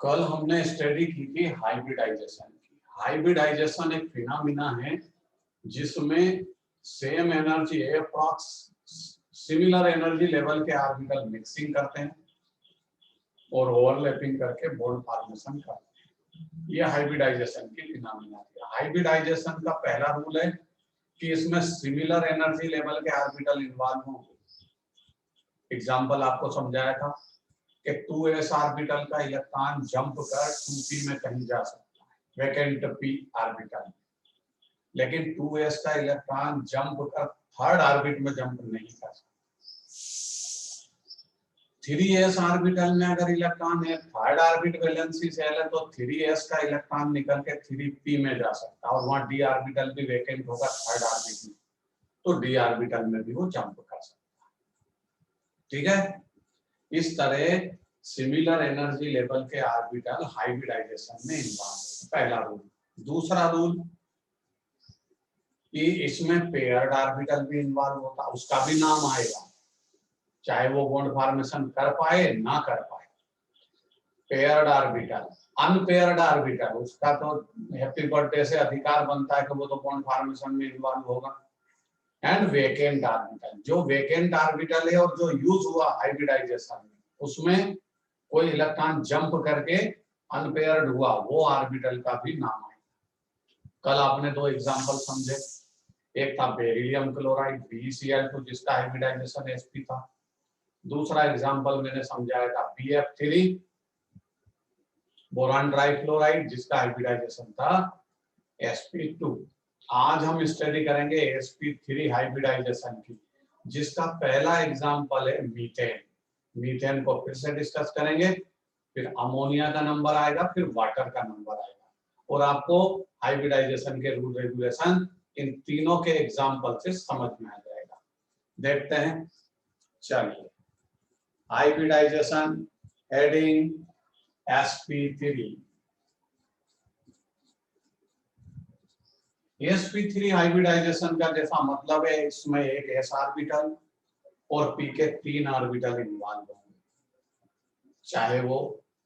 कल हमने स्टडी की थी हाइब्रिडाइजेशन की। हाइब्रिडाइजेशन एक फिनोमिना है जिसमें same energy approx similar energy level के ऑर्बिटल मिक्सिंग करते हैं और ओवरलैपिंग करके बॉन्ड फॉर्मेशन करते हैं। ये हाइब्रिडाइजेशन की फिनोमिना है। हाइब्रिडाइजेशन का पहला रूल है कि इसमें सिमिलर एनर्जी लेवल के ऑर्बिटल इन्वॉल्व होंगे। एग्जांपल आपको समझाया था कि 2s ऑर्बिटल का इलेक्ट्रॉन जंप कर 2p में कहीं जा सकता है, वैकेंट p ऑर्बिटल, लेकिन 2s का इलेक्ट्रॉन जंप कर थर्ड ऑर्बिट में जंप नहीं कर सकता। 3s ऑर्बिटल में अगर इलेक्ट्रॉन है, थर्ड ऑर्बिट वैलेंसी सेल है, तो 3s का इलेक्ट्रॉन निकल के 3p में जा सकता है और वहां d ऑर्बिटल भी वैकेंट होगा थर्ड ऑर्बिट में, तो d ऑर्बिटल में भी वो जंप कर सकता है। ठीक है, इस तरह सिमिलर एनर्जी लेवल के ऑर्बिटल हाइब्रिडाइजेशन में इन्वॉल्व है, पहला रूल। दूसरा रूल कि इसमें पेयर्ड ऑर्बिटल भी इन्वॉल्व होता, उसका भी नाम आएगा, चाहे वो बॉन्ड फॉर्मेशन कर पाए ना कर पाए। पेयर्ड ऑर्बिटल, अनपेयर्ड ऑर्बिटल, उसका तो हैप्पी बर्थडे से अधिकार बनता है कि वो तो बॉन्ड फॉर्मेशन में इन्वॉल्व होगा। एंड वेकेंट ऑर्बिटल, जो वेकेंट ऑर्बिटल है और जो यूज हुआ हाइब्रिडाइजेशन में, उसमें कोई इलेक्ट्रॉन जंप करके अनपेयर्ड हुआ, वो ऑर्बिटल का भी नाम है। कल आपने दो एग्जांपल समझे, एक था बेरिलियम क्लोराइड BeCl2 जिसका हाइब्रिडाइजेशन sp था। दूसरा एग्जांपल मैंने समझाया था BF3 बोरान ट्राइफ्लोराइड जिसका हाइब्रिडाइजेशन था sp2। आज हम स्टडी करेंगे sp3 हाइब्रिडाइजेशन की, जिसका पहला एग्जांपल है मीथेन। मीथेन को फिर से डिस्कस करेंगे, फिर अमोनिया का नंबर आएगा, फिर वाटर का नंबर आएगा, और आपको हाइब्रिडाइजेशन के रूल रेगुलेशन इन तीनों के एग्जांपल से समझ में आ जाएगा। देखते हैं, चलिए। Hybridisation heading sp3। sp3 hybridisation का जैसा मतलब है, इसमें एक s ऑर्बिटल और p के 3 ऑर्बिटल इन्वॉल्व होंगे, चाहे वो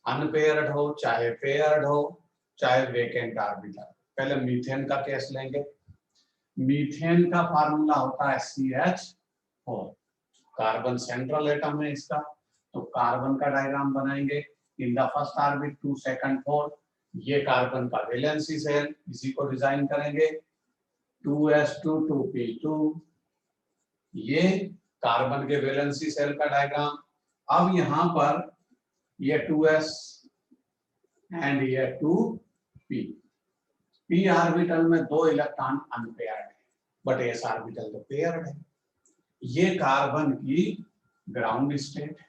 अनपेयर्ड हो, चाहे पेयर्ड हो, चाहे वेकेंट ऑर्बिटल। पहले मीथेन का केस लेंगे। मीथेन का फार्मूला होता है CH4, कार्बन सेंट्रल एटम है इसका, तो कार्बन का डायग्राम बनाएंगे। इन द फर्स्ट ऑर्बिट 2 सेकंड 4, ये कार्बन का वैलेंसी सेल, इसी को डिजाइन करेंगे। 2s2 2p2, ये कार्बन के वैलेंसी सेल का डायग्राम। अब यहाँ पर ये 2s एंड ये 2p, p ऑर्बिटल में 2 इलेक्ट्रॉन अनपेयर्ड है, बट s ऑर्बिटल तो पेयर्ड है। ये कार्बन की ग्राउंड स्टेट है।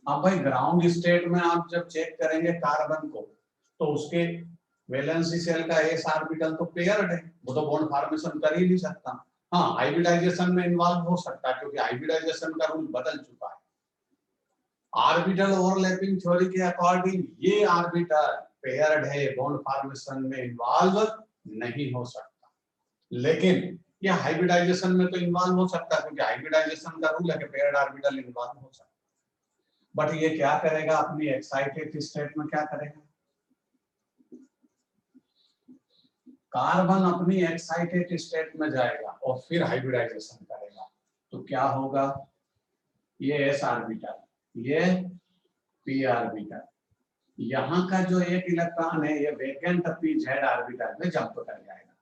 अब भाई ग्राउंड स्टेट में आप जब चेक करेंगे कार्बन को, तो उसके वैलेंसी सेल का s ऑर्बिटल तो पेयर्ड है, वो तो बॉन्ड फॉर्मेशन कर ही नहीं सकता। हाँ, हाइब्रिडाइजेशन में इन्वॉल्व हो सकता है, क्योंकि हाइब्रिडाइजेशन का रूल बदल चुका है। ऑर्बिटल ओवरलैपिंग थ्योरी के अकॉर्डिंग ये ऑर्बिटल पेयर्ड है, बॉन्ड फॉर्मेशन में इन्वॉल्व नहीं हो सकता, लेकिन ये हाइब्रिडाइजेशन में तो इन्वॉल्व हो सकता है, क्योंकि हाइब्रिडाइजेशन का रूल है कि पेयर्ड ऑर्बिटल इन्वॉल्व हो सकता है। बट ये क्या करेगा, अपनी एक्साइटेड स्टेट में क्या करेगा, कार्बन अपनी एक्साइटेड स्टेट में जाएगा और फिर हाइब्रिडाइजेशन करेगा। तो क्या होगा, ये s ऑर्बिटल, ये p ऑर्बिटल, यहाँ का जो एक इलेक्ट्रॉन है ये वेकेंट p z ऑर्बिटल में जंप कर जाएगा।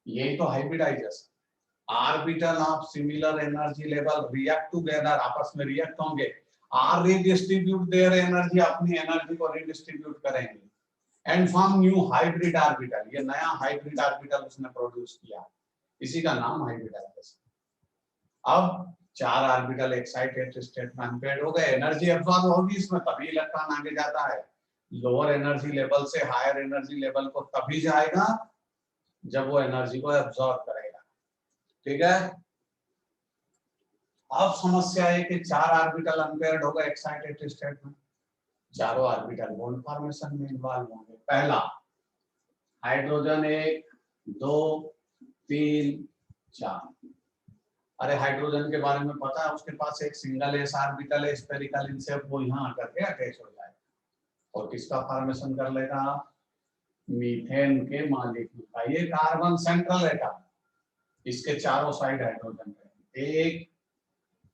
यही तो hybridisation. Orbital of similar energy level react together, आपस में रिएक्ट होंगे, आर रीडिस्ट्रीब्यूट देयर एनर्जी, अपनी एनर्जी को रीडिस्ट्रीब्यूट करेंगे and form new hybrid orbital. ये नया हाइब्रिड ऑर्बिटल उसने प्रोड्यूस किया, इसी का नाम हाइब्रिडाइजेशन। अब 4 ऑर्बिटल एक्साइटेड स्टेट में अनपेयर्ड हो गए, एनर्जी एब्जॉर्ब होगी इसमें, तभी इलेक्ट्रॉन आगे जाता है। लोअर एनर्जी लेवल से हायर एनर्जी लेवल को तभी जाएगा जब वो एनर्जी को एब्जॉर्ब करेगा। ठीक है, अब समस्या है कि 4 ऑर्बिटल अनपेयर्ड हो गए एक्साइटेड स्टेट में, चारों ऑर्बिटल बॉन्ड फॉर्मेशन में इन्वॉल्व होंगे। पहला हाइड्रोजन 1 2 3 4, अरे हाइड्रोजन के बारे में पता है, उसके पास एक सिंगल एस ऑर्बिटल है स्फेरिकल इन शेप, वो यहाँ आकर के अटैच हो जाएगा और किसका फॉर्मेशन कर लेगा, मीथेन के मॉलिक्यूल का। ये कार्बन सेंट्रल एटम, इसके चारों साइड हाइड्रोजन है, 1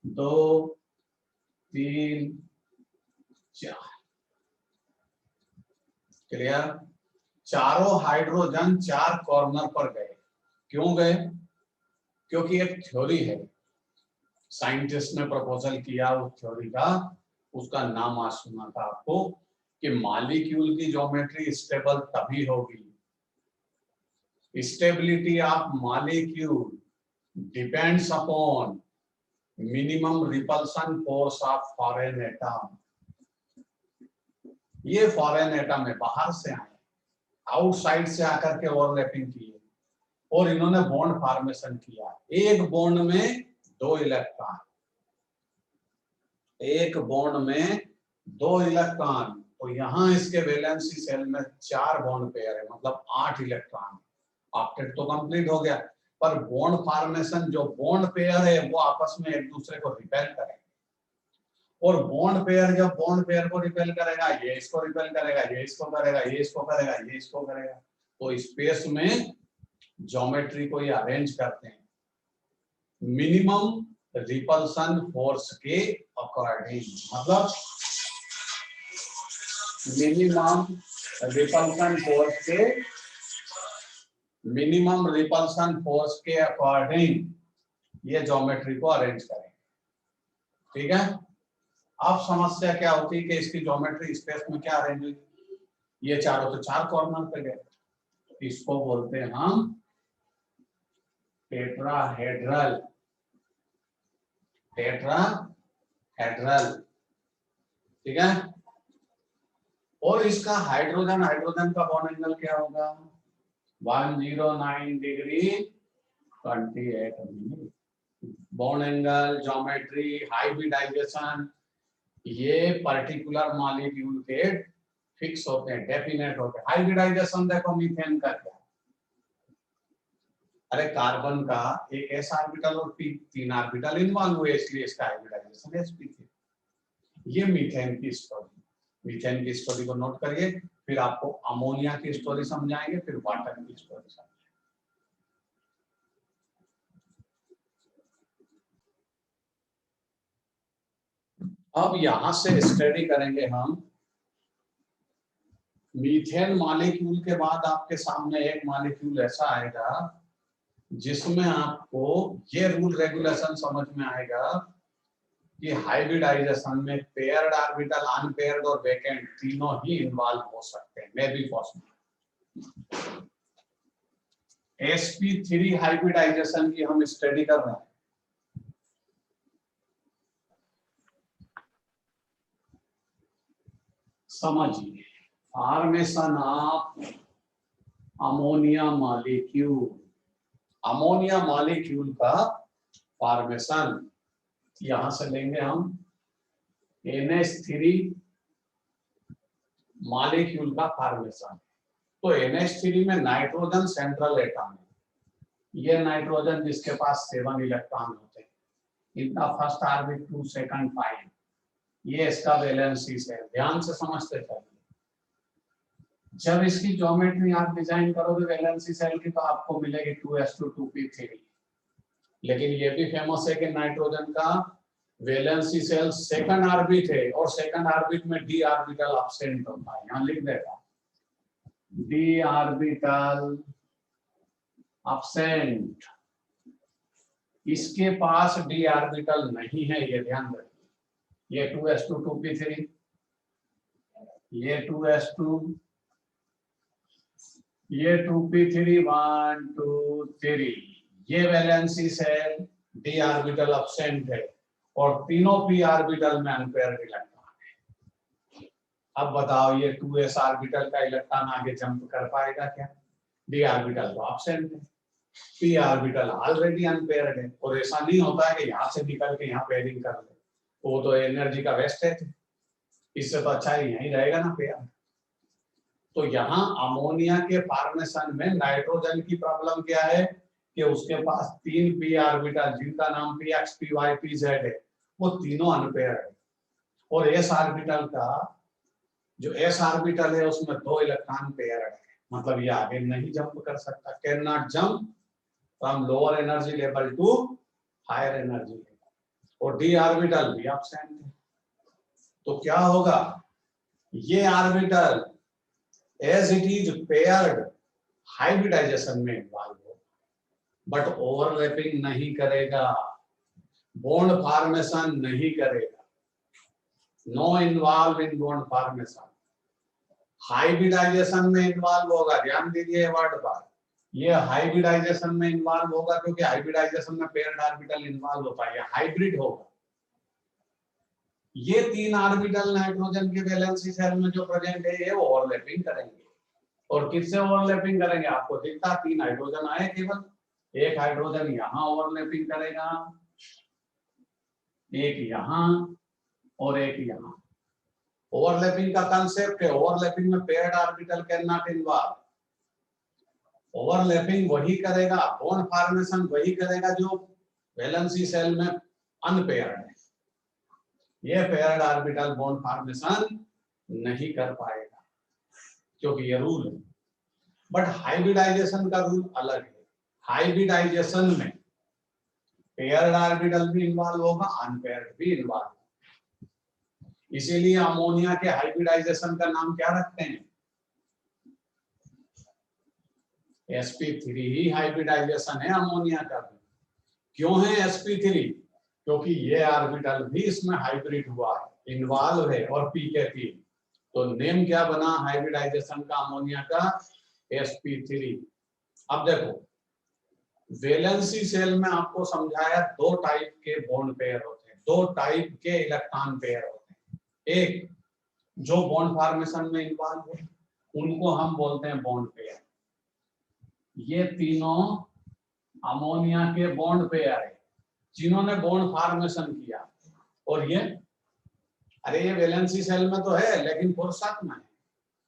2 3 4, क्लियर। चारों हाइड्रोजन 4 कॉर्नर पर गए। क्यों गए? क्योंकि एक थ्योरी है, साइंटिस्ट ने प्रपोजल किया उस थ्योरी का, उसका नाम आज सुना था आपको, कि मॉलिक्यूल की ज्योमेट्री स्टेबल तभी होगी, stability of molecule depends upon minimum repulsion force of foreign atom. ये फॉरेन एटम है, बाहर से आए, आउटसाइड से आकर के ओवरलैपिंग किए और इन्होंने बॉन्ड फॉर्मेशन किया। एक बॉन्ड में 2 इलेक्ट्रॉन, एक बॉन्ड में 2 इलेक्ट्रॉन, तो यहां इसके वैलेंसी सेल में 4 बॉन्ड पेयर है, मतलब 8 इलेक्ट्रॉन। ऑक्टेट तो कंप्लीट हो गया, पर बॉन्ड फॉर्मेशन, जो बॉन्ड पेयर है वो आपस में एक दूसरे को रिपेल करेंगे, और बॉन्ड पेयर जब बॉन्ड पेयर को रिपेल करेगा, ये इसको रिपेल करेगा, ये इसको करेगा, ये इसको करेगा, ये इसको करेगा, तो स्पेस में ज्योमेट्री को ये अरेंज करते हैं मिनिमम रिपल्सन फोर्स के अकॉर्डिंग, मतलब मिनिमम रिपल्सन फोर्स के, मिनिमम रिपल्सन फोर्स के अकॉर्डिंग ये ज्योमेट्री को अरेंज करें। ठीक है। अब समस्या क्या होती है कि इसकी ज्योमेट्री स्पेस में क्या अरेंज हुई, ये चारों तो 4 कॉर्नर पे गए, इसको बोलते हैं हम टेट्राहेड्रल, टेट्राहेड्रल। ठीक है। और इसका हाइड्रोजन हाइड्रोजन का बॉन्ड एंगल क्या होगा, 109 degree 28 minute. Bond angle, geometry, hybridisation, ये पर्टिकुलर मॉलिक्यूल के फिक्स होते हैं, डेफिनेट होते हैं। हाइब्रिडाइजेशन देखो मीथेन का क्या, अरे कार्बन का एक s ऑर्बिटल और 3 ऑर्बिटल इन्वॉल्व हुए, इसलिए इसका हाइब्रिडाइजेशन sp3। ये मीथेन की स्टोरी, मीथेन की स्टोरी को नोट करिए, फिर आपको अमोनिया की स्टोरी समझाएंगे, फिर वाटर की स्टोरी समझाएंगे। अब यहां से स्टडी करेंगे हम मीथेन मॉलिक्यूल के बाद आपके सामने एक मॉलिक्यूल ऐसा आएगा जिसमें आपको ये रूल रेगुलेशन समझ में आएगा कि हाइब्रिडाइजेशन में पेयर्ड ऑर्बिटल, अनपेयर्ड और वेकेंट तीनों ही इन्वॉल्व हो सकते हैं, may be possible. sp3 hybridisation की हम स्टडी कर रहे हैं। समझिए, formation of ammonia molecule, ammonia molecule का फॉर्मेशन यहां से लेंगे हम NH3 मॉलिक्यूल का फॉर्मेशन। तो NH3 में नाइट्रोजन सेंट्रल एटम है, ये नाइट्रोजन जिसके पास 7 इलेक्ट्रॉन होते हैं, इनका फर्स्ट ऑर्बिट 2 सेकंड 5, ये इसका वैलेंसी है, ध्यान से समझते चलिए। जब इसकी ज्योमेट्री आप डिजाइन करोगे वैलेंसी सेल की, तो आपको मिलेगी 2s2 2p3। लेकिन ये भी फेमस है कि नाइट्रोजन का वैलेंसी सेल सेकंड ऑर्बिट है, और सेकंड ऑर्बिट में d ऑर्बिटल एब्सेंट होता है, यहां लिख देगा d ऑर्बिटल एब्सेंट। इसके पास d ऑर्बिटल नहीं है, ये ध्यान रखिए। ये 2s2 2p3, ये 2s2, ये 2p3 1 2 3, ये valency shell d orbital absent है, और तीनों p ऑर्बिटल में अनपेयर्ड इलेक्ट्रॉन है। अब बताओ ये 2s ऑर्बिटल का इलेक्ट्रॉन आगे जंप कर पाएगा क्या, d ऑर्बिटल तो एब्सेंट है, p ऑर्बिटल ऑलरेडी अनपेयर्ड है, और ऐसा नहीं होता है कि यहाँ से निकल के यहाँ पेयरिंग कर ले, वो तो एनर्जी का वेस्टेज है, इससे तो अच्छा यहीं रहेगा ना पेयर। तो यहाँ अमोनिया के फॉर्मेशन में नाइट्रोजन की प्रॉब्लम क्या है कि उसके पास 3 p ऑर्बिटल जिनका नाम px py pz है, वो तीनों अनपेयर है, और s ऑर्बिटल का जो s ऑर्बिटल है उसमें 2 इलेक्ट्रॉन पेयर है, मतलब ये आगे नहीं जंप कर सकता, can not jump from lower energy level to higher energy level, और d ऑर्बिटल भी एब्सेंट है। तो क्या होगा, ये orbital as it is paired hybridisation में इन्वॉल्व होगा, बट ओवरलैपिंग नहीं करेगा, बॉन्ड फॉर्मेशन नहीं करेगा, no involve in bond formation, hybridisation में इन्वॉल्व होगा। ध्यान दीजिए वर्ड पर, ये हाइब्रिडाइजेशन में इन्वॉल्व होगा, क्योंकि हाइब्रिडाइजेशन में पेयर्ड ऑर्बिटल इन्वॉल्व होता है, हाइब्रिड होगा। ये 3 ऑर्बिटल नाइट्रोजन के वैलेंसी शेल में जो प्रेजेंट है, ये ओवरलैपिंग करेंगे, और किससे ओवरलैपिंग करेंगे, आपको दिखता 3 हाइड्रोजन आए, केवल एक हाइड्रोजन यहाँ ओवरलैपिंग करेगा, एक यहाँ और एक यहाँ। ओवरलैपिंग का कंसेप्ट है, ओवरलैपिंग में paired orbital can not involve, overlapping वही करेगा, बॉन्ड फॉर्मेशन वही करेगा जो वैलेंसी सेल में अनपेयर्ड है। ये पेयर्ड ऑर्बिटल बॉन्ड फॉर्मेशन नहीं कर पाएगा, क्योंकि ये रूल है। बट हाइब्रिडाइजेशन का रूल अलग है, हाइब्रिडाइजेशन में पेयर्ड ऑर्बिटल भी इन्वॉल्व होगा, अनपेयर्ड भी इन्वॉल्व होगा। इसीलिए अमोनिया के हाइब्रिडाइजेशन का नाम क्या रखते हैं, sp3 ही हाइब्रिडाइजेशन है अमोनिया का भी। क्यों है sp3, क्योंकि ये ऑर्बिटल भी इसमें हाइब्रिड हुआ है, इन्वॉल्व है, और pk3, तो नेम क्या बना हाइब्रिडाइजेशन का अमोनिया का, sp3। अब देखो, वैलेंसी सेल में आपको समझाया 2 टाइप के बॉन्ड पेयर होते हैं, 2 टाइप के इलेक्ट्रॉन पेयर होते हैं। एक जो बॉन्ड फॉर्मेशन में इन्वॉल्व है, उनको हम बोलते हैं बॉन्ड पेयर। ये तीनों अमोनिया के बॉन्ड पेयर है जिन्होंने बॉन्ड फॉर्मेशन किया, और ये अरे ये वैलेंसी सेल में तो है लेकिन फुर्सत में है,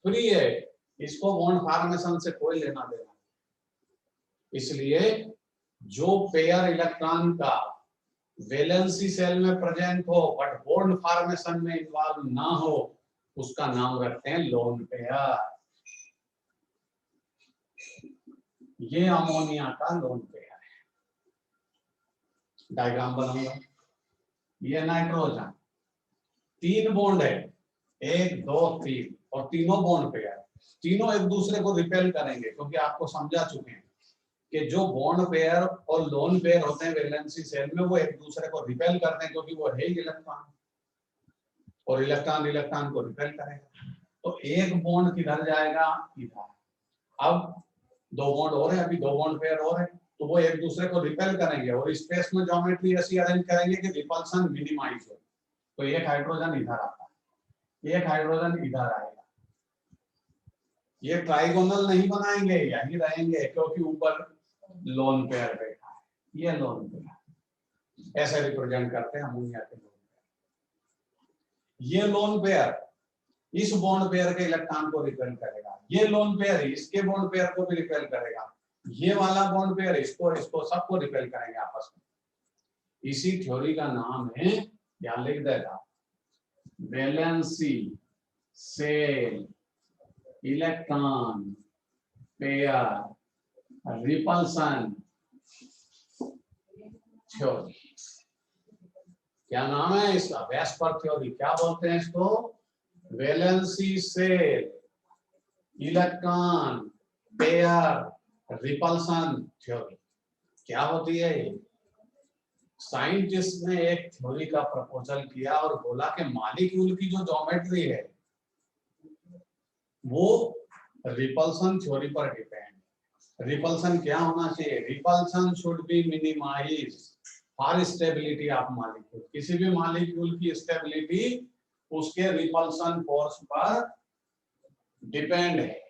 फ्री है, इसको बॉन्ड फॉर्मेशन से कोई लेना देना। इसलिए जो पेयर इलेक्ट्रॉन का वैलेंसी सेल में प्रेजेंट हो बट बॉन्ड फॉर्मेशन में इन्वॉल्व ना हो, उसका नाम रखते हैं लोन पेयर। ये अमोनिया का लोन पेयर है। डायग्राम बनाऊंगा। ये नाइट्रोजन 3 बॉन्ड है, 1 2 3, और तीनों बॉन्ड पेयर, तीनों एक दूसरे को रिपेल करेंगे, क्योंकि आपको समझा चुके हैं कि जो बॉन्ड पेयर और लोन पेयर होते हैं वैलेंसी सेल में, वो एक दूसरे को रिपेल करते हैं, क्योंकि वो है इलेक्ट्रॉन, और इलेक्ट्रॉन इलेक्ट्रॉन को रिपेल करेगा। तो एक बॉन्ड किधर जाएगा, इधर। अब 2 बॉन्ड हो रहे हैं, अभी 2 बॉन्ड पेयर हो रहे हैं, तो वो एक दूसरे को रिपेल करेंगे, और स्पेस में ज्योमेट्री ऐसी अरेंज करेंगे कि रिपल्सन मिनिमाइज हो। तो एक हाइड्रोजन इधर आता है, एक हाइड्रोजन इधर आएगा। ये ट्राइगोनल नहीं बनाएंगे, यही रहेंगे, क्योंकि ऊपर लोन पेयर बैठा है, ये लोन पेयर ऐसे रिप्रेजेंट करते हैं अमोनिया के लोन पेयर। ये लोन पेयर इस बॉन्ड पेयर के इलेक्ट्रॉन को रिपेल करेगा, ये लोन पेयर इसके बॉन्ड पेयर को भी रिपेल करेगा, ये वाला बॉन्ड पेयर इसको इसको सबको रिपेल करेंगे आपस में। इसी थ्योरी का नाम है, ध्यान लिख देगा, valency cell electron pair repulsion theory. क्या नाम है इसका, वेस्पर थ्योरी। क्या बोलते हैं इसको, valency cell electron pair repulsion theory. क्या होती है ये, साइंटिस्ट ने एक थ्योरी का प्रपोजल किया और बोला कि मॉलिक्यूल की जो ज्योमेट्री है वो रिपल्सन थ्योरी पर डिपेंड। रिपल्सन क्या होना चाहिए, repulsion should be minimise for stability of molecule. किसी भी मॉलिक्यूल की स्टेबिलिटी उसके रिपल्सन फोर्स पर डिपेंड है।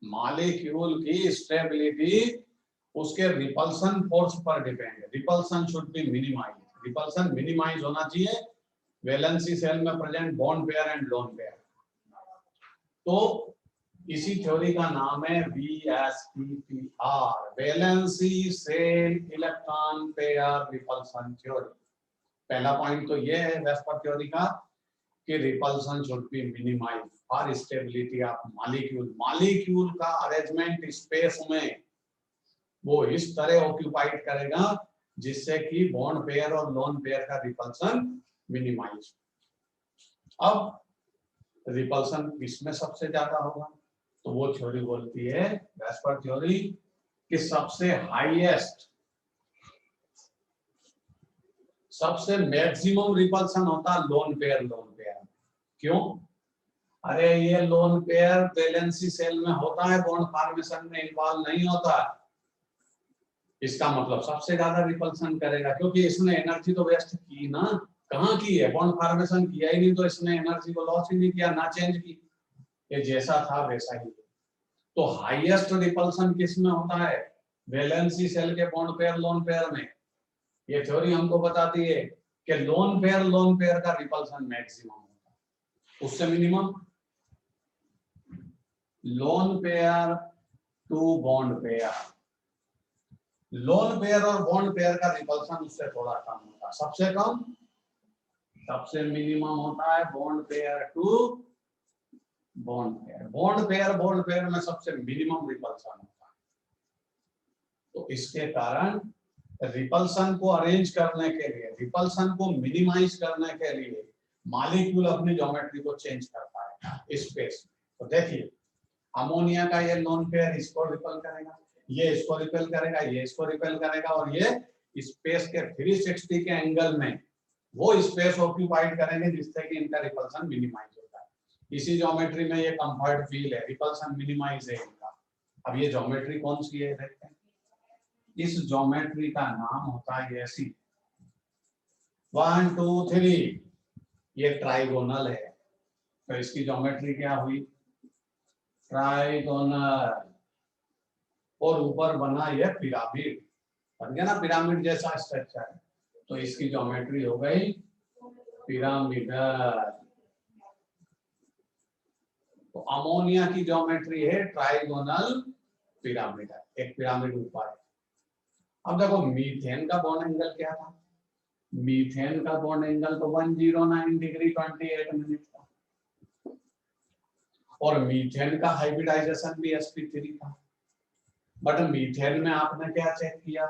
मॉलिक्यूल की स्टेबिलिटी उसके रिपल्सन फोर्स पर डिपेंड है। Repulsion should be minimise, repulsion minimise होना चाहिए वैलेंसी सेल में present bond pair and lone pair. तो इसी थ्योरी का नाम है VSEPR, valency shell electron pair repulsion theory. पहला पॉइंट तो ये है वेस्पर थ्योरी का कि repulsion should be minimise for stability of molecule. Molecule का अरेंजमेंट स्पेस में वो इस तरह ऑक्यूपाइड करेगा जिससे कि बॉन्ड पेयर और लोन पेयर का रिपल्सन मिनिमाइज। अब रिपल्सन किसमें सबसे ज्यादा होगा, तो वो थ्योरी बोलती है वेस्पर थ्योरी कि सबसे हाईएस्ट, सबसे मैक्सिमम रिपल्सन होता है लोन पेयर। लोन पेयर क्यों? अरे ये लोन पेयर वैलेंसी सेल में होता है, बॉन्ड फॉर्मेशन में इन्वॉल्व नहीं होता। इसका मतलब सबसे ज्यादा रिपल्सन करेगा क्योंकि इसने एनर्जी तो वेस्ट की ना, कहाँ की है, बॉन्ड फॉर्मेशन किया ही नहीं, तो इसने एनर्जी को लॉस ही नहीं किया, ना चेंज की, ये जैसा था वैसा ही। तो हाईएस्ट रिपल्सन किस में होता है? वैलेंसी सेल के बॉन्ड पेयर लोन पेयर में। ये थ्योरी हमको बताती है कि लोन पेयर का रिपल्सन मैक्सिमम होता है, उससे minimum lone pair to bond pair. Lone pair और बॉन्ड पेयर का रिपल्सन उससे थोड़ा कम होता है, सबसे कम, सबसे मिनिमम होता है bond pair to bond pair. Bond pair में सबसे मिनिमम रिपल्सन होता है। तो इसके कारण रिपल्सन को अरेंज करने के लिए, रिपल्सन को मिनिमाइज करने के लिए मॉलिक्यूल अपनी ज्योमेट्री को चेंज कर पाएगा स्पेस में। तो देखिए अमोनिया का ये लोन पेयर इसको रिपेल करेगा, ये इसको रिपेल करेगा, ये इसको रिपेल करेगा, और ये स्पेस के 360 के एंगल में वो स्पेस ऑक्यूपाइड करेंगे जिससे कि इनका रिपल्सन मिनिमाइज होता है। इसी ज्योमेट्री में ये कंफर्ट फील है, रिपल्सन मिनिमाइज है इनका। अब ये ज्योमेट्री कौन सी है देखते हैं। इस ज्योमेट्री का नाम होता है ऐसी 1 2 3, ये ट्राइगोनल है। तो इसकी ज्योमेट्री क्या हुई? ट्राइगोनल। और ऊपर बना ये पिरामिड, बन गया ना पिरामिड जैसा स्ट्रक्चर। तो इसकी ज्योमेट्री हो गई पिरामिडल। तो अमोनिया की ज्योमेट्री है ट्राइगोनल पिरामिडल, एक पिरामिड ऊपर है। अब देखो मीथेन का बॉन्ड एंगल क्या था? मीथेन का बॉन्ड एंगल तो 109 डिग्री 28 मिनट था, और मीथेन का हाइब्रिडाइजेशन भी sp3 था। बट मीथेन में आपने क्या चेक किया?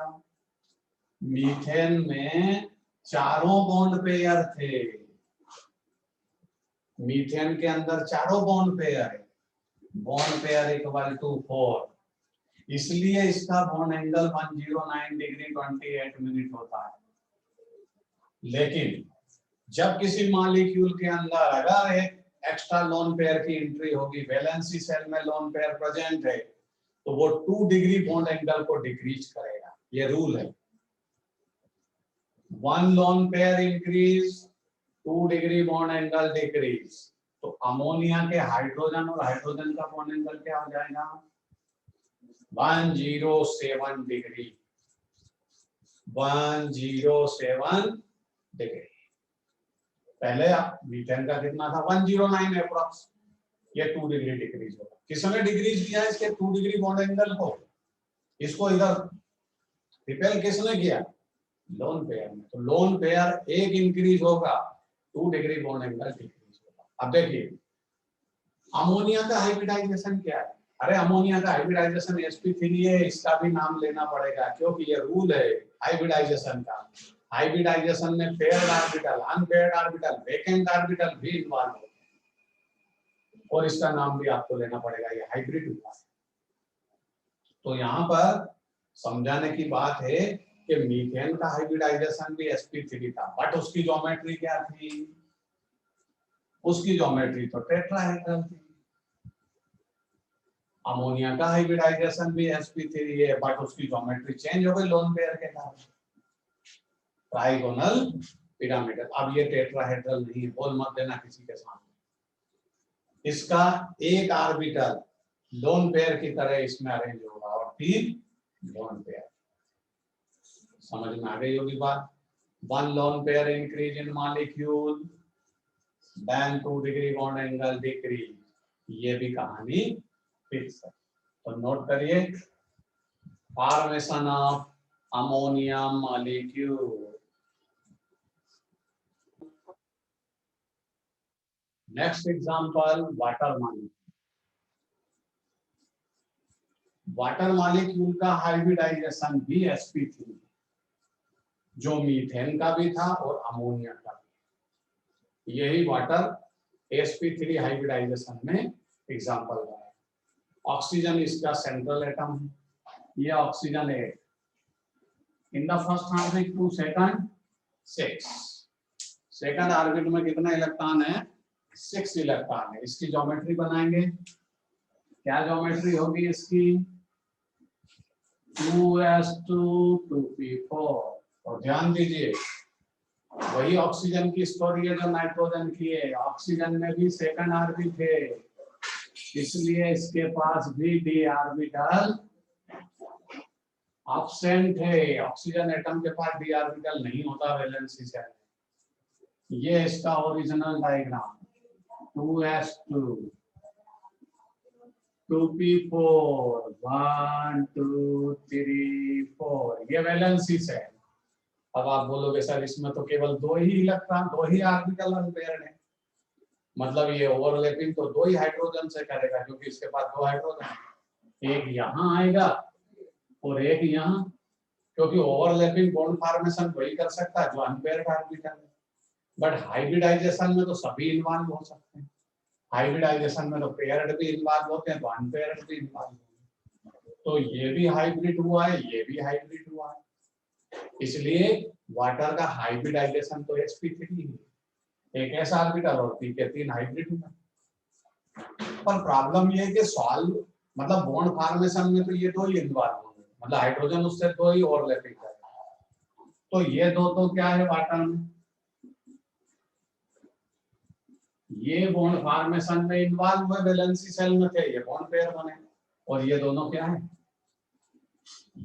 मीथेन में चारों बॉन्ड पेयर थे, मीथेन के अंदर चारों बॉन्ड पेयर है, बॉन्ड पेयर इक्वल टू 4, इसलिए इसका बॉन्ड एंगल 109 डिग्री 28 मिनट होता है। लेकिन जब किसी मॉलिक्यूल के अंदर अगर एक एक्स्ट्रा लोन पेयर की एंट्री होगी, वैलेंसी सेल में लोन पेयर प्रेजेंट है, तो वो 2 डिग्री बॉन्ड एंगल को डिक्रीज करेगा। ये रूल है, 1 lone pair increase 2 degree bond angle decrease. तो अमोनिया के हाइड्रोजन और हाइड्रोजन का बॉन्ड एंगल क्या हो जाएगा? 107 डिग्री, 107 डिग्री। पहले मीथेन का कितना था? 109 अप्रॉक्स, ये 2 डिग्री डिक्रीज होगा। किसने डिक्रीज किया इसके 2 डिग्री बॉन्ड एंगल को? इसको इधर रिपेल किसने किया? लोन पेयर में। तो लोन पेयर एक इंक्रीज होगा, 2 डिग्री बॉन्ड एंगल डिक्रीज होगा। अब देखिए अमोनिया का हाइब्रिडाइजेशन क्या है? अरे अमोनिया का हाइब्रिडाइजेशन sp3 है, इसका भी नाम लेना पड़ेगा क्योंकि ये रूल है हाइब्रिडाइजेशन का। हाइब्रिडाइजेशन में paired orbital, unpaired orbital, vacant orbital भी इन्वॉल्व होते हैं, और इसका नाम भी आपको लेना पड़ेगा, ये हाइब्रिड हुआ। तो यहाँ पर समझाने की बात है कि मीथेन का हाइब्रिडाइजेशन भी sp3 था, बट उसकी ज्योमेट्री क्या थी? उसकी ज्योमेट्री तो टेट्राहेड्रल थी। अमोनिया का हाइब्रिडाइजेशन भी sp3 है, बट उसकी ज्योमेट्री चेंज हो गई लोन पेयर के कारण, ट्राइगोनल पिरामिडल। अब ये टेट्राहेड्रल नहीं है, बोल मत देना किसी के सामने। इसका एक ऑर्बिटल लोन पेयर की तरह इसमें अरेंज होगा और 3 लोन पेयर। समझ में आ गई होगी बात? 1 lone pair increase in molecule, then 2 degree bond angle decrease. ये भी कहानी फिक्स है। तो नोट करिए, formation of ammonium molecule. Next example, water molecule. Water molecule का हाइब्रिडाइजेशन भी sp3, जो मीथेन का भी था और अमोनिया का भी। यही वाटर sp3 हाइब्रिडाइजेशन में एग्जांपल है। ऑक्सीजन इसका सेंट्रल एटम है, ये ऑक्सीजन है। In the first orbit to second 6, second orbit में कितना इलेक्ट्रॉन है? 6 इलेक्ट्रॉन है। इसकी ज्योमेट्री बनाएंगे। क्या ज्योमेट्री होगी इसकी? 2s2 2p4। और ध्यान दीजिए, वही ऑक्सीजन की स्टोरी है जो नाइट्रोजन की है। ऑक्सीजन में भी सेकंड ऑर्बिट है, इसलिए इसके पास भी d ऑर्बिटल एब्सेंट है। ऑक्सीजन एटम के पास d ऑर्बिटल नहीं होता वैलेंसी शेल में। ये इसका ओरिजिनल डायग्राम, 2s2 2p4 1 2 3 4, ये वैलेंसी शेल। अब आप बोलोगे सर इसमें तो केवल दो ही इलेक्ट्रॉन, दो ही ऑर्बिटल अनपेयर्ड है, मतलब ये ओवरलैपिंग तो दो ही हाइड्रोजन से करेगा, क्योंकि इसके पास दो हाइड्रोजन, एक यहाँ आएगा और एक यहाँ, क्योंकि ओवरलैपिंग बॉन्ड फॉर्मेशन वही कर सकता है जो अनपेयर्ड ऑर्बिटल है। बट हाइब्रिडाइजेशन में तो सभी इन्वॉल्व हो सकते हैं। हाइब्रिडाइजेशन में तो पेयर्ड भी इन्वॉल्व होते हैं, तो अनपेयर्ड भी इन्वॉल्व होते हैं। तो ये भी हाइब्रिड हुआ है, ये भी हाइब्रिड हुआ है। इसलिए वाटर का हाइब्रिडाइजेशन तो sp3 है, एक s ऑर्बिटल और p के 3 हाइब्रिड हुआ। पर प्रॉब्लम ये है कि सॉल्व मतलब बॉन्ड फॉर्मेशन में तो ये दो ही इन्वॉल्व होंगे, मतलब हाइड्रोजन उससे दो ही ओवरलैपिंग करेगा। तो ये दो तो क्या है वाटर में, ये बॉन्ड फॉर्मेशन में इन्वॉल्व हुए, वैलेंसी शेल में थे, ये बॉन्ड पेयर बने। और ये दोनों क्या है?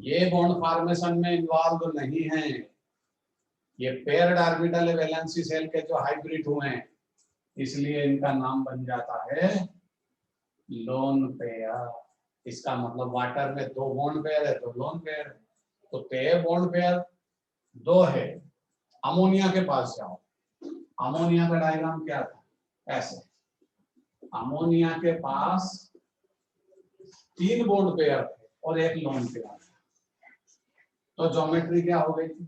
ये बॉन्ड फॉर्मेशन में इन्वॉल्व नहीं है, ये पेयर्ड ऑर्बिटल है वैलेंसी शेल के जो हाइब्रिड हुए हैं, इसलिए इनका नाम बन जाता है लोन पेयर। इसका मतलब वाटर में दो बॉन्ड पेयर है तो लोन पेयर है। तो पेयर बॉन्ड पेयर दो है। अमोनिया के पास जाओ, अमोनिया का डायग्राम क्या था? ऐसे, अमोनिया के पास 3 बॉन्ड पेयर थे और एक लोन पेयर था। तो ज्योमेट्री क्या हो गई थी?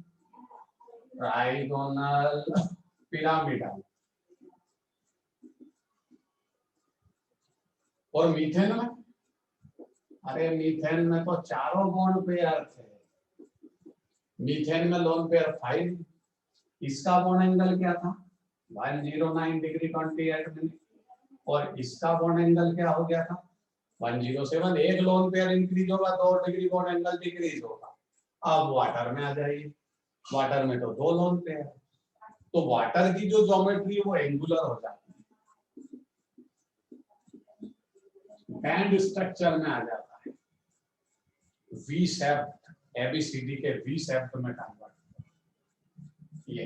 Trigonal pyramidal. और मीथेन में, अरे मीथेन में तो चारों बॉन्ड पेयर थे। मीथेन में लोन पेयर 5, इसका बॉन्ड एंगल क्या था? 109 डिग्री 28 मिनट। और इसका बॉन्ड एंगल क्या हो गया था? 107। एक लोन पेयर इंक्रीज होगा 2 डिग्री बॉन्ड एंगल डिक्रीज होगा। अब वाटर में आ जाइए, वाटर में तो दो लोन पेयर, तो वाटर की जो ज्योमेट्री है वो एंगुलर हो जाती है, बैंड स्ट्रक्चर में आ जाता है, वी शेप, एबीसीडी के वी शेप में कन्वर्ट। ये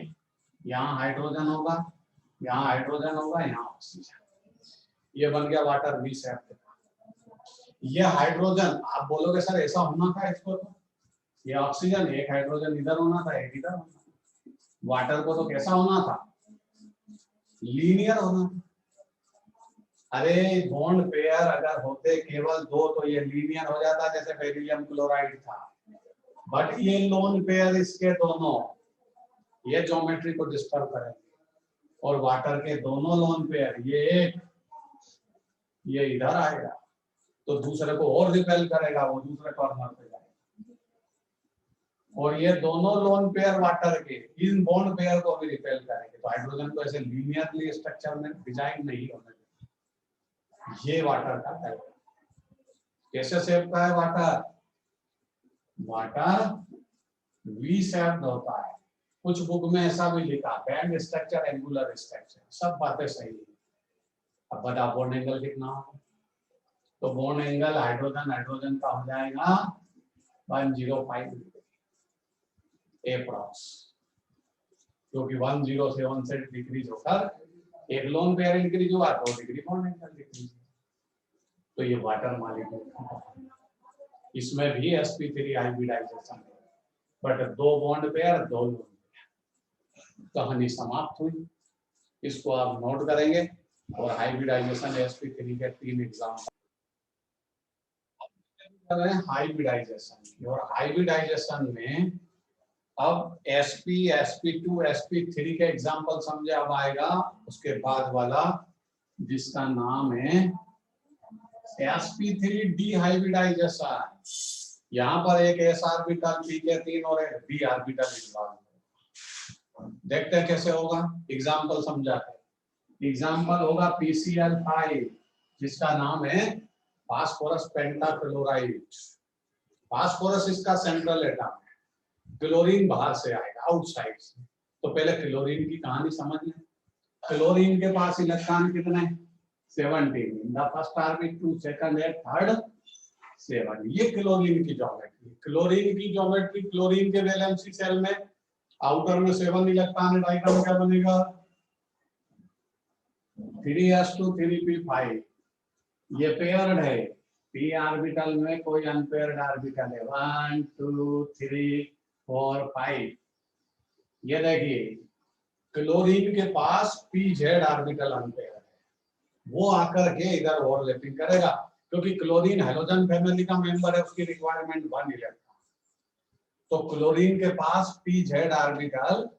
यहाँ हाइड्रोजन होगा, यहाँ हाइड्रोजन होगा, यहाँ ऑक्सीजन, ये बन गया वाटर वी शेप। ये हाइड्रोजन, आप बोलोगे सर ऐसा होना था इसको, तो ये ऑक्सीजन, एक हाइड्रोजन इधर होना था, एक इधर होना था। वाटर को तो कैसा होना था? लीनियर होना था। अरे बॉन्ड पेयर अगर होते केवल दो तो ये लीनियर हो जाता, जैसे बेरिलियम क्लोराइड था। बट ये लोन पेयर इसके दोनों, ये ज्योमेट्री को डिस्टर्ब करेंगे। और वाटर के दोनों लोन पेयर, ये एक, ये इधर आएगा तो दूसरे को और रिपेल करेगा, वो दूसरे कॉर्नर पे जाएगा। और ये दोनों लोन पेयर वाटर के इन बॉन्ड पेयर को भी रिपेल करेंगे। तो हाइड्रोजन को ऐसे लीनियरली स्ट्रक्चर में डिजाइन नहीं होना चाहिए। ये वाटर का टाइप कैसे शेप का है वाटर? वाटर वी शेप होता है। कुछ बुक में ऐसा भी लिखा, बैंड स्ट्रक्चर, एंगुलर स्ट्रक्चर, सब बातें सही है। अब बता बॉन्ड एंगल कितना होगा? तो बॉन्ड एंगल हाइड्रोजन हाइड्रोजन का हो जाएगा 105 एप्रॉक्स, क्योंकि 107 से डिक्रीज होकर एक लोन पेयर इंक्रीज हुआ, 2 डिग्री बॉन्ड एंगल डिक्रीज। तो ये वाटर मॉलिक्यूल, इसमें भी sp3 हाइब्रिडाइजेशन है, but 2 bond pair 2 lone pair. कहानी समाप्त हुई। इसको आप नोट करेंगे और हाइब्रिडाइजेशन sp3 के 3 एग्जाम्पल हाइब्रिडाइजेशन की। और हाइब्रिडाइजेशन में अब sp, sp2, sp3 के एग्जाम्पल समझे अब आएगा उसके बाद वाला जिसका नाम है sp3 डिहाइब्रिडाइजेशन। यहाँ पर एक s ऑर्बिटल pk3 और एक d ऑर्बिटल इन्वॉल्व। देखते हैं कैसे होगा, एग्जाम्पल समझाते। एग्जाम्पल होगा PCl5 जिसका नाम है फास्फोरस पेंटाक्लोराइड। फास्फोरस इसका सेंट्रल एटम है, क्लोरीन बाहर से आएगा आउटसाइड से। तो पहले क्लोरीन की कहानी समझ लें। क्लोरीन के पास इलेक्ट्रॉन कितने, 17 इन द फर्स्ट ऑर्बिट, 2 सेकंड है, थर्ड 7। ये क्लोरीन की ज्योमेट्री। क्लोरीन की ज्योमेट्री, क्लोरीन के वैलेंसी सेल में आउटर में 7 इलेक्ट्रॉन है, डायग्राम क्या बनेगा 3s2 3p5। ये पेयर्ड है, p ऑर्बिटल में कोई अनपेयर्ड ऑर्बिटल है 1 2 3 4 5। ये देखिए क्लोरीन के पास pz ऑर्बिटल अनपेयर्ड है, वो आकर के इधर ओवरलैपिंग करेगा क्योंकि क्लोरीन हैलोजन फैमिली का मेंबर है, उसकी रिक्वायरमेंट 1 इलेक्ट्रॉन। तो क्लोरीन के पास pz ऑर्बिटल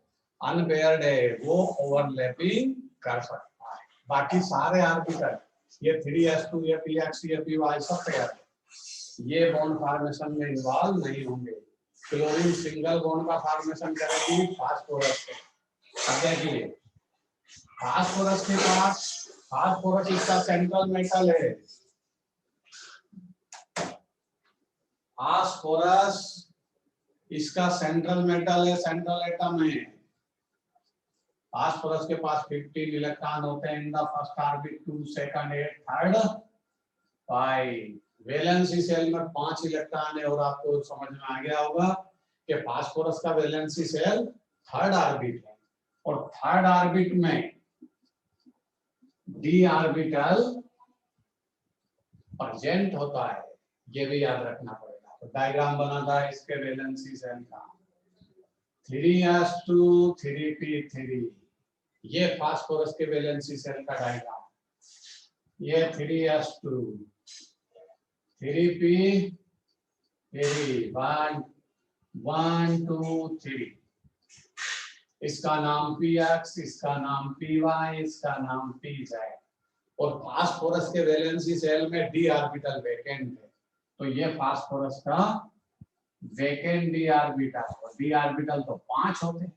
अनपेयर्ड है, वो ओवरलैपिंग कर सकता है। बाकी सारे ऑर्बिटल ये 3s2 ये px ये py सब पेयर है, ये बॉन्ड फॉर्मेशन में इन्वॉल्व नहीं होंगे। क्लोरीन सिंगल बॉन्ड का फॉर्मेशन करेगी फास्फोरस से। अब देखिए फास्फोरस के पास, फास्फोरस इसका सेंट्रल मेटल है, फास्फोरस इसका सेंट्रल मेटल है, सेंट्रल एटम है। फास्फोरस के पास 15 इलेक्ट्रॉन होते हैं in the first orbit, 2 second 8 third 5। Valency shell में 5 इलेक्ट्रॉन है और आपको समझ में आ गया होगा कि फास्फोरस का वैलेंसी सेल थर्ड ऑर्बिट है और थर्ड ऑर्बिट में डी ऑर्बिटल प्रेजेंट होता है, ये भी याद रखना पड़ेगा। तो डायग्राम बनाता है इसके वैलेंसी सेल का 3s2 3p3, ये फास्फोरस के वैलेंसी सेल का डायग्राम। ये 3s2 3p3 1 1 2 3, इसका नाम px, इसका नाम py, इसका नाम pz। और फास्फोरस के वैलेंसी सेल में डी ऑर्बिटल वैकेंट है, तो ये फास्फोरस का वैकेंट डी ऑर्बिटल। और डी ऑर्बिटल तो 5 होते हैं,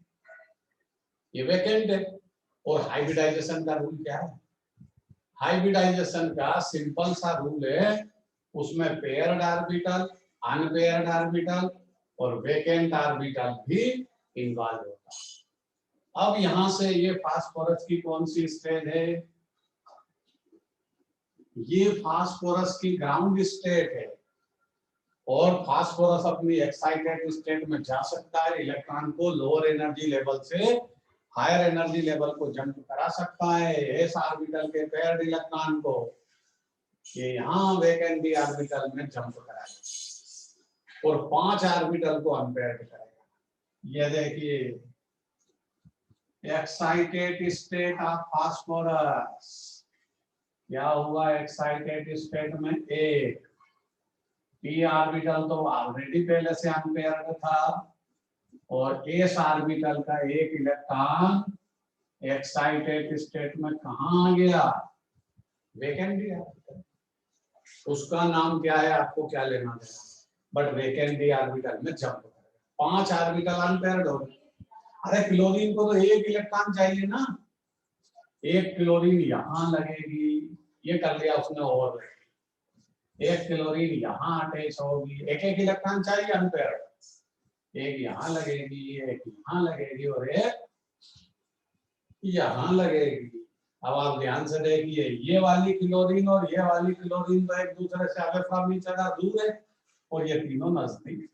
ये वैकेंट है। और हाइब्रिडाइजेशन का रूल क्या है, हाइब्रिडाइजेशन का सिंपल सा रूल है, उसमें पेयर्ड ऑर्बिटल, अनपेयर्ड ऑर्बिटल और वैकेंट ऑर्बिटल भी इन्वॉल्व होता है। अब यहां से ये फास्फोरस की कौन सी स्टेट है, ये फास्फोरस की ग्राउंड स्टेट है और फास्फोरस अपनी एक्साइटेड स्टेट में जा सकता है, इलेक्ट्रॉन को लोअर एनर्जी लेवल से हायर एनर्जी लेवल को जंप करा सकता है। एस ऑर्बिटल के पेयर्ड इलेक्ट्रॉन को ये यहाँ वैकेंट डी ऑर्बिटल में जंप कराएगा और 5 ऑर्बिटल को अनपेयर्ड करेगा। ये देखिए एक्साइटेड स्टेट ऑफ फास्फोरस, क्या हुआ एक्साइटेड स्टेट में, एक p ऑर्बिटल तो ऑलरेडी पहले से अनपेयर्ड था और s ऑर्बिटल का एक इलेक्ट्रॉन एक्साइटेड स्टेट में कहां गया, वैकेंट डी ऑर्बिटल। उसका नाम क्या है आपको क्या लेना देना, बट वैकेंट डी ऑर्बिटल में जंप करेगा। 5 ऑर्बिटल अनपेयर्ड हो गए। अरे क्लोरीन को तो एक इलेक्ट्रॉन चाहिए ना, एक क्लोरीन यहां लगेगी, ये कर लिया उसने ओवरलैप, एक क्लोरीन यहाँ अटैच होगी, एक एक इलेक्ट्रॉन चाहिए अनपेयर्ड, एक यहाँ लगेगी, एक यहाँ लगेगी और एक यहाँ लगेगी। अब आप ध्यान से देखिए ये वाली क्लोरीन और ये वाली क्लोरीन तो एक दूसरे से अवे फ्रॉम ईच अदर दूर है और ये तीनों नजदीक।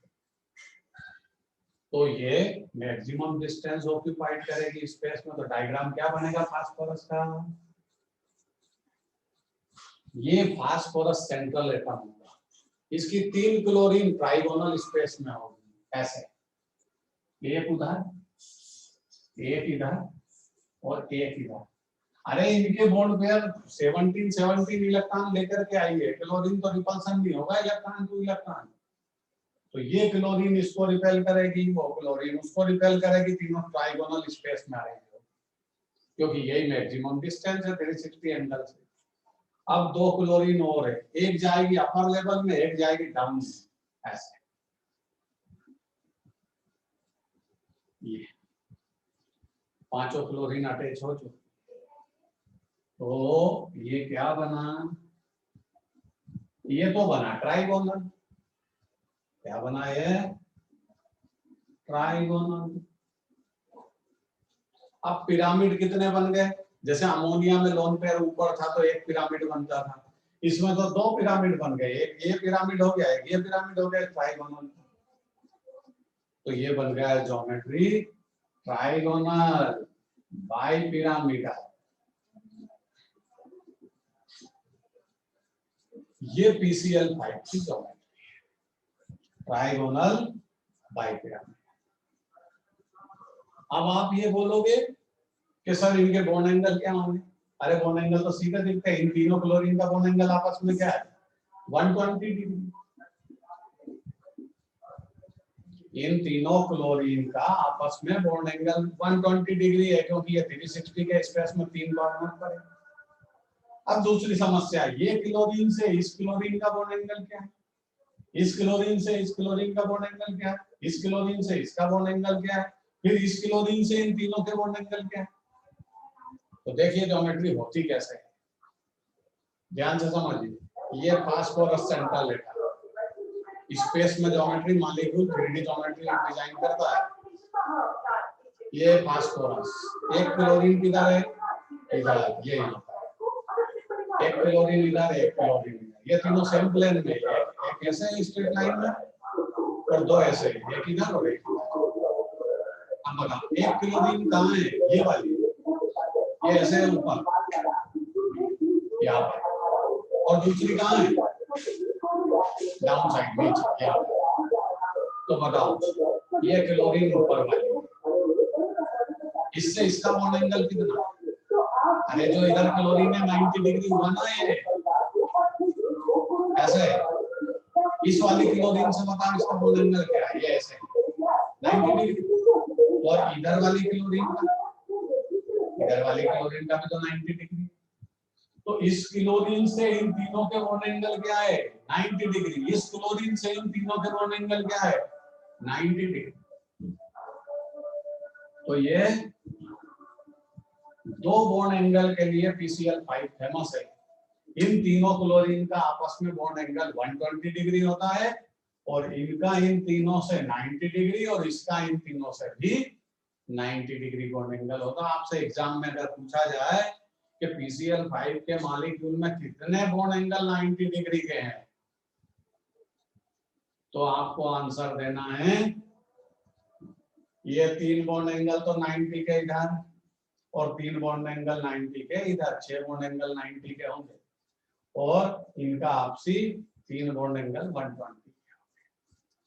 तो ये मैक्सिमम डिस्टेंस ऑक्यूपाइड करेगी स्पेस में। तो डायग्राम क्या बनेगा फास्फोरस का, ये फास्फोरस सेंट्रल एटम होगा, इसकी 3 क्लोरीन ट्राइगोनल स्पेस में होगी ऐसे, एक उधर, एक इधर और एक इधर। अरे इनके बॉन्ड पेयर 17 इलेक्ट्रॉन लेकर के आइए, क्लोरीन तो रिपल्सन नहीं होगा इलेक्ट्रॉन टू इलेक्ट्रॉन, तो ये क्लोरीन इसको रिपेल करेगी, वो क्लोरीन उसको रिपेल करेगी, तीनों ट्राइगोनल स्पेस में आएंगे क्योंकि यही मैक्सिमम डिस्टेंस है 360 एंगल से। अब 2 क्लोरीन और है, एक जाएगी अपर लेवल में, एक जाएगी डाउन ऐसे। ये 5 क्लोरीन अटैच हो चुके, तो ये क्या बना, ये तो बना ट्राइगोनल, क्या बना ये ट्राइगोनल। अब पिरामिड कितने बन गए, जैसे अमोनिया में लोन पेयर ऊपर था तो एक पिरामिड बनता था, इसमें तो 2 पिरामिड बन गए, एक ये पिरामिड हो गया, एक ये पिरामिड हो गया, ट्राइगोनल। तो ये बन गया ज्योमेट्री ट्राइगोनल बाई पिरामिडल। ये PCl5 की ज्योमेट्री है, ट्राइगोनल बाई पिरामिडल। अब आप ये बोलोगे कि सर इनके बॉन्ड एंगल क्या होंगे, अरे बॉन्ड एंगल तो सीधे दिखते हैं, इन तीनों क्लोरीन का बॉन्ड एंगल आपस में क्या है 120 डिग्री। इन तीनों क्लोरीन का आपस में बॉन्ड एंगल 120 डिग्री है, क्योंकि ये 360 के स्पेस में 3 कॉर्नर पर है। अब दूसरी समस्या, ये क्लोरीन से इस क्लोरीन का बॉन्ड एंगल क्या है, इस क्लोरीन से इस क्लोरीन का बॉन्ड एंगल क्या है, इस क्लोरीन से इसका बॉन्ड एंगल क्या है, फिर इस क्लोरीन से इन तीनों के बॉन्ड एंगल क्या है। तो देखिए ज्योमेट्री होती कैसे है, ध्यान से समझिए। ये फास्फोरस सेंट्रल एटम स्पेस में geometry molecule 3D geometry design करता है। ये फास्फोरस, एक क्लोरीन किधर है, इधर, ये एक क्लोरीन इधर, एक क्लोरीन इधर, ये तीनों सेम प्लेन में, एक ऐसे स्ट्रेट लाइन में और 2 ऐसे, एक इधर और एक इधर। अब बता, एक क्लोरीन कहाँ है, ये वाली, ये ऐसे ऊपर यहाँ पर, और दूसरी कहाँ है डाउन साइड नीचे यहाँ पर। तो बताओ ये क्लोरीन ऊपर वाली, इससे इसका बॉन्ड एंगल कितना, अरे जो इधर क्लोरीन है 90 डिग्री हुआ ना ये ऐसे, इस वाली क्लोरीन से बताओ इसका बॉन्ड एंगल क्या है, ये ऐसे 90 डिग्री, और इधर वाली क्लोरीन का, इधर वाली क्लोरीन का भी तो 90 डिग्री। तो इस क्लोरीन से इन तीनों के बॉन्ड एंगल क्या है 90 डिग्री, इस क्लोरीन से इन तीनों के बॉन्ड एंगल क्या है 90 डिग्री। तो ये 2 बॉन्ड एंगल के लिए PCl5 फेमस है। इन तीनों क्लोरीन का आपस में बॉन्ड एंगल 120 डिग्री होता है, और इनका इन तीनों से 90 डिग्री, और इसका इन तीनों से भी 90 डिग्री बॉन्ड एंगल होता है। आपसे एग्जाम में अगर पूछा जाए कि PCl5 के मॉलिक्यूल में कितने बॉन्ड एंगल 90 डिग्री के हैं, तो आपको आंसर देना है ये 3 बॉन्ड एंगल तो 90 के इधर, और 3 बॉन्ड एंगल 90 के इधर, 6 बॉन्ड एंगल 90 के होंगे, और इनका आपसी 3 बॉन्ड एंगल 120।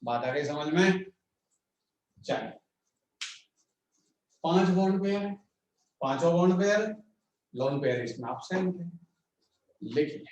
बात आ गई समझ में। चलिए 5 बॉन्ड पेयर, पांचों बॉन्ड पेयर लोन पेयर इसमें एब्सेंट है, लिखिए